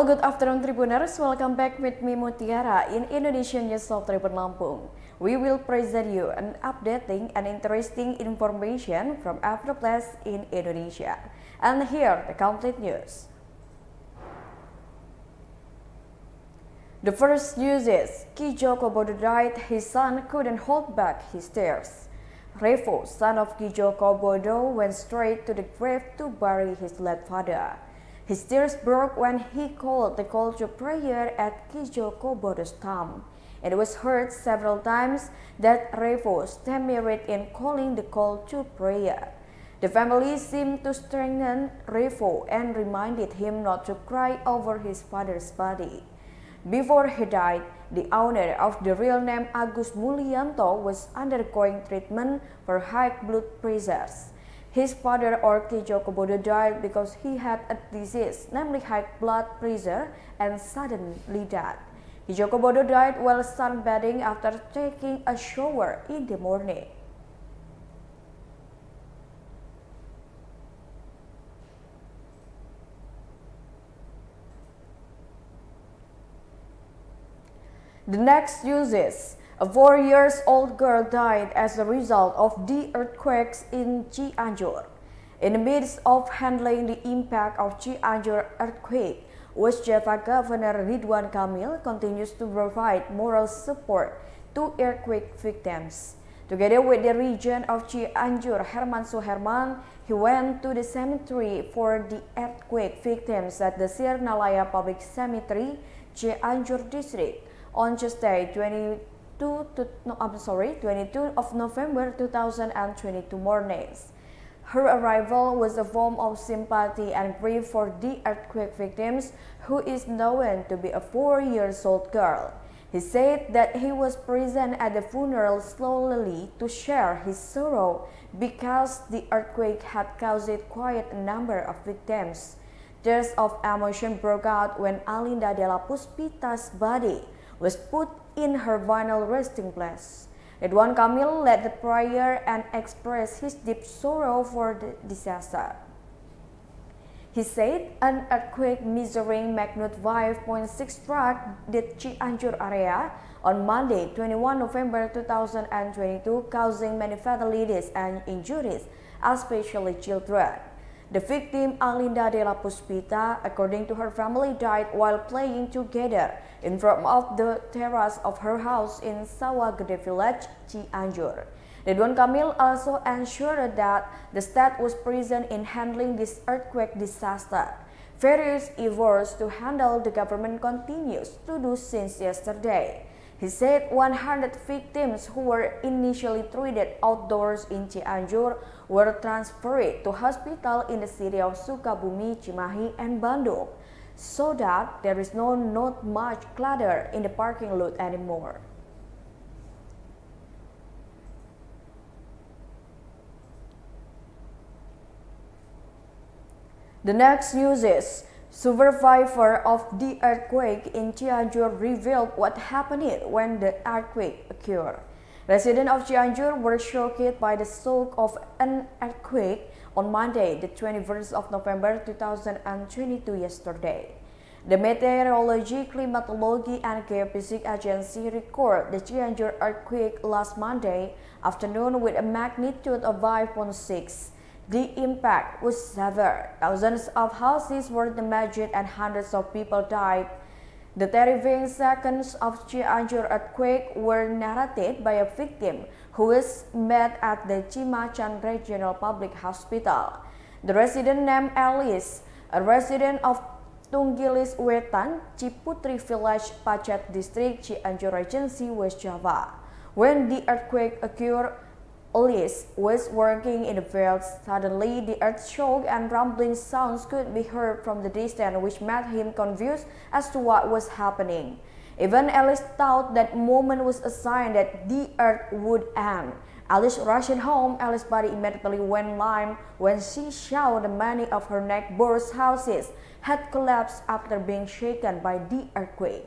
good afternoon Tribuners, welcome back with me Mutiara in Indonesia News of Tribun Lampung. We will present you an updating and interesting information from every place in Indonesia. And here the complete news. The first news is, Ki Joko Bodo died, his son couldn't hold back his tears. Revo, son of Ki Joko Bodo, went straight to the grave to bury his late father. His tears broke when he called the call to prayer at Ki Joko Bodo's tomb. It was heard several times that Revo stammered in calling the call to prayer. The family seemed to strengthen Revo and reminded him not to cry over his father's body. Before he died, the owner of the real name Agus Mulyanto was undergoing treatment for high blood pressures. His father or Ki Joko Bodo died because he had a disease, namely high blood pressure, and suddenly died. Ki Joko Bodo died while sunbathing after taking a shower in the morning. The next news is, a 4-year-old girl died as a result of the earthquakes in Cianjur. In the midst of handling the impact of Cianjur earthquake, West Java Governor Ridwan Kamil continues to provide moral support to earthquake victims. Together with the region of Cianjur, Herman Suherman, he went to the cemetery for the earthquake victims at the Sirnalaya Public Cemetery, Cianjur District, on Tuesday, 22 of November 2022 mornings. Her arrival was a form of sympathy and grief for the earthquake victims, who is known to be a 4-year-old girl. He said that he was present at the funeral solely to share his sorrow because the earthquake had caused quite a number of victims. Tears of emotion broke out when Alinda Della Puspita's body was put in her final resting place. Ridwan Kamil led the prayer and expressed his deep sorrow for the disaster. He said an earthquake measuring magnitude 5.6 struck the Cianjur area on Monday, 21 November 2022, causing many fatalities and injuries, especially children. The victim, Alinda Della Puspita, according to her family, died while playing together in front of the terrace of her house in Sawagede Village, Cianjur. Ridwan Kamil also ensured that the state was present in handling this earthquake disaster. Various efforts to handle the government continues to do since yesterday. He said 100 victims who were initially treated outdoors in Cianjur were transferred to hospital in the city of Sukabumi, Cimahi, and Bandung, so that there is not much clutter in the parking lot anymore. The next news is, survivor of the earthquake in Cianjur revealed what happened when the earthquake occurred. Residents of Cianjur were shocked by the shock of an earthquake on Monday, the 21st of November 2022 yesterday. The Meteorology, Climatology, and Geophysics Agency recorded the Cianjur earthquake last Monday afternoon with a magnitude of 5.6. The impact was severe. Thousands of houses were damaged and hundreds of people died. The terrifying seconds of Cianjur earthquake were narrated by a victim who was met at the Cimacan Regional Public Hospital. The resident named Alice, a resident of Tunggilis Wetan, Ciputri Village, Pacet District, Cianjur Regency, West Java. When the earthquake occurred, Alice was working in the field. Suddenly, the earth shook and rumbling sounds could be heard from the distance, which made him confused as to what was happening. Even Alice thought that moment was a sign that the earth would end. Alice rushed home. Alice's body immediately went limp when she saw that many of her neighbors' houses had collapsed after being shaken by the earthquake.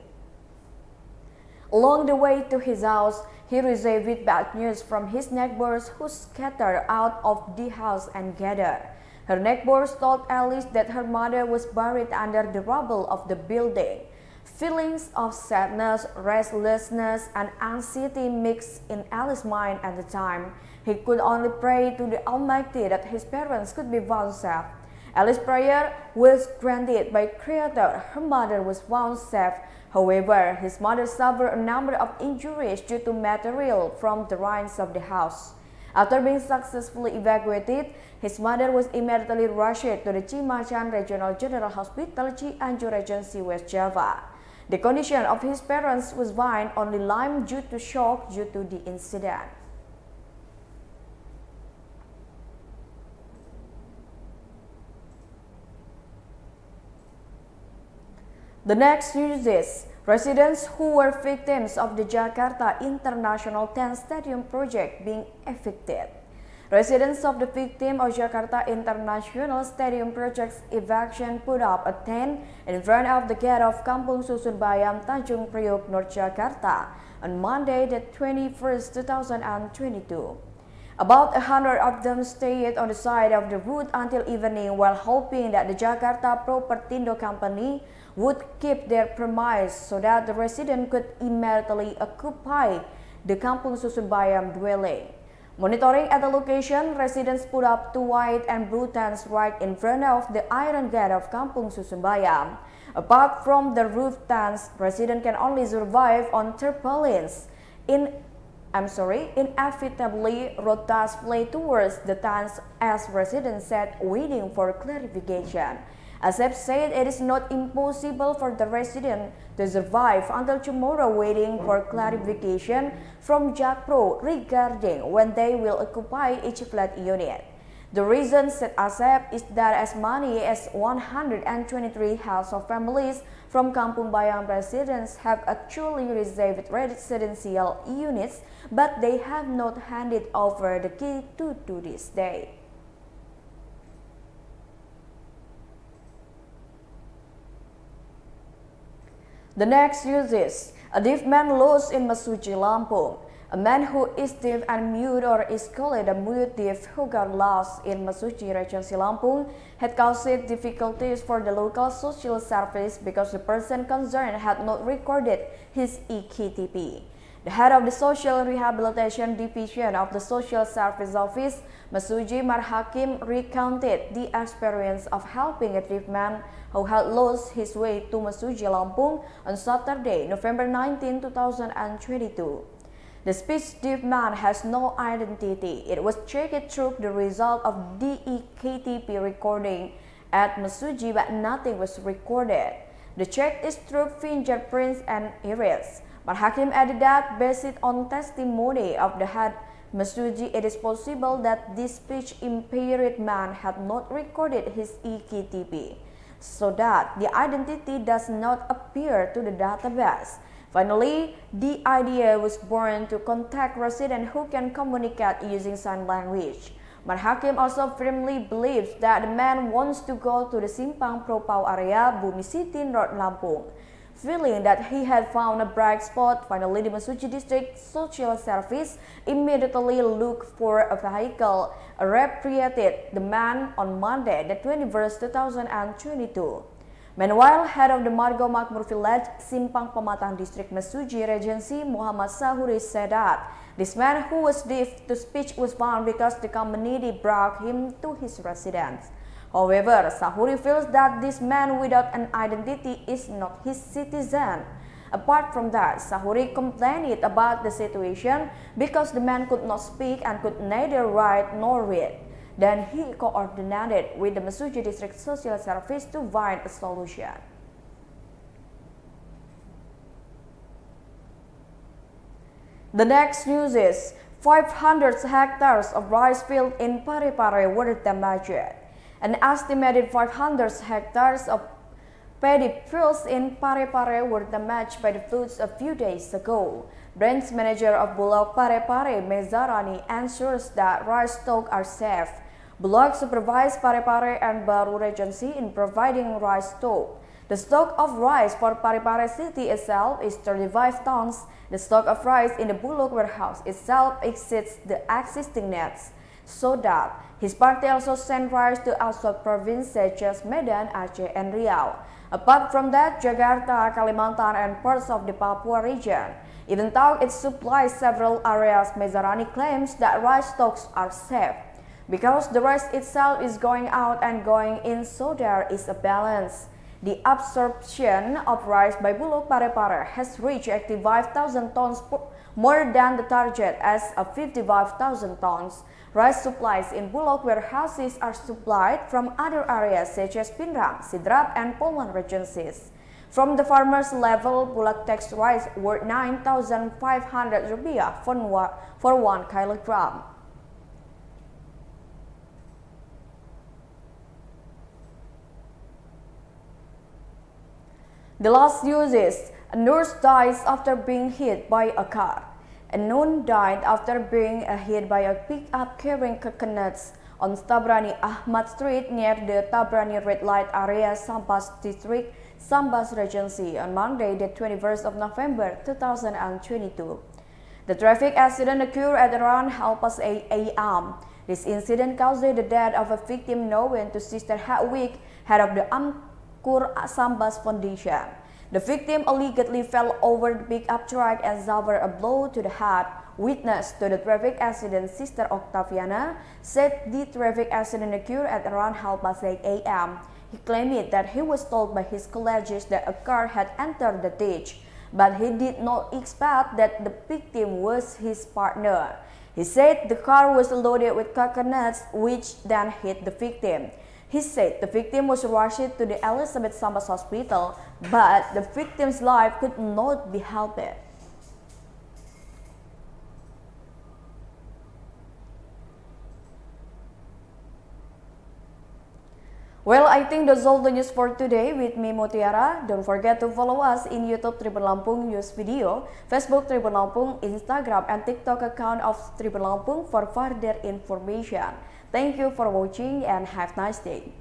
Along the way to his house, he received bad news from his neighbors who scattered out of the house and gathered. Her neighbors told Alice that her mother was buried under the rubble of the building. Feelings of sadness, restlessness, and anxiety mixed in Alice's mind at the time. He could only pray to the Almighty that his parents could be found safe. Alice's prayer was granted by Creator. Her mother was found safe. However, his mother suffered a number of injuries due to material from the ruins of the house. After being successfully evacuated, his mother was immediately rushed to the Cimacan Regional General Hospital, Cianjur Regency, West Java. The condition of his parents was fine, only lyme due to shock due to the incident. The next news is residents who were victims of the Jakarta International Tent Stadium project being evicted. Residents of the victim of Jakarta International Stadium project's eviction put up a tent in front of the gate of Kampung Susun Bayam, Tanjung Priok, North Jakarta on Monday, the 21st, 2022. About 100 of them stayed on the side of the road until evening while hoping that the Jakarta Propertindo Company would keep their premise so that the resident could immediately occupy the Kampung Susun Bayam dwelling. Monitoring at the location, residents put up two white and blue tents right in front of the iron gate of Kampung Susun Bayam. Apart from the roof tents, residents can only survive on tarpaulins. Inevitably, rotas fly towards the tents as residents sat waiting for clarification. Asep said it is not impossible for the resident to survive until tomorrow waiting for clarification from Jakpro regarding when they will occupy each flat unit. The reason, said Asep, is that as many as 123 household families from Kampung Bayam residents have actually received residential units, but they have not handed over the key to this day. The next news is a deaf man lost in Mesuji Lampung. A man who is deaf and mute, or is called a mute deaf, who got lost in Mesuji Regency Lampung had caused difficulties for the local social service because the person concerned had not recorded his EKTP. The head of the Social Rehabilitation Division of the Social Service Office, Mesuji Marhakim, recounted the experience of helping a deaf man who had lost his way to Mesuji Lampung on Saturday, November 19, 2022. The speech deaf man has no identity. It was checked through the result of DEKTP recording at Mesuji, but nothing was recorded. The check is through fingerprints and iris. But Hakim added that, based on testimony of the head Mesuji, it is possible that this speech impaired man had not recorded his EKTP, so that the identity does not appear to the database. Finally, the idea was born to contact residents who can communicate using sign language. But Hakim also firmly believes that the man wants to go to the Simpang Propau area, Bumi City, North Lampung. Feeling that he had found a bright spot, finally the Mesuji District Social Service immediately looked for a vehicle, repatriated the man on Monday, the 21st, 2022. Meanwhile, head of the Margo Makmur Village, Simpang Pematang District Mesuji Regency, Muhammad Sahuri, said that this man who was deaf to speech was found because the community brought him to his residence. However, Sahuri feels that this man without an identity is not his citizen. Apart from that, Sahuri complained about the situation because the man could not speak and could neither write nor read. Then he coordinated with the Mesuji District Social Service to find a solution. The next news is 500 hectares of rice field in Parepare were damaged. An estimated 500 hectares of paddy fields in Parepare were damaged by the floods a few days ago. Branch manager of Bulog Parepare, Mezarani, ensures that rice stocks are safe. Bulog supervised Parepare and Baru Regency in providing rice stock. The stock of rice for Parepare city itself is 35 tons. The stock of rice in the Bulog warehouse itself exceeds the existing nets. so that his party also sent rice to outside provinces such as Medan, Aceh, and Riau. Apart from that, Jakarta, Kalimantan, and parts of the Papua region. Even though it supplies several areas, Mezarani claims that rice stocks are safe because the rice itself is going out and going in, so there is a balance. The absorption of rice by Bulog Parepare has reached 85,000 tons, more than the target as of 55,000 tons. Rice supplies in Bulog warehouses are supplied from other areas such as Pinrang, Sidrap, and Polman regencies. From the farmers level, Bulog takes rice worth 9,500 rupiah for 1 kilogram. The last news is, a nurse dies after being hit by a car. A nun died after being hit by a pickup carrying coconuts on Tabrani Ahmad Street near the Tabrani Red Light area, Sambas District, Sambas Regency on Monday, the 21st of November 2022. The traffic accident occurred at around 8:30 a.m. This incident caused the death of a victim known to Sister Hatwig, head of the Kur Sambas Foundation. The victim allegedly fell over the pickup truck and suffered a blow to the head. Witness to the traffic accident, Sister Octaviana, said the traffic accident occurred at around 8:30 a.m. He claimed that he was told by his colleagues that a car had entered the ditch, but he did not expect that the victim was his partner. He said the car was loaded with coconuts, which then hit the victim. He said the victim was rushed to the Elizabeth Sambas Hospital, but the victim's life could not be helped. Well, I think that's all the news for today with me, Mutiara. Don't forget to follow us in YouTube Tribun Lampung News Video, Facebook Tribun Lampung, Instagram, and TikTok account of Tribun Lampung for further information. Thank you for watching and have a nice day.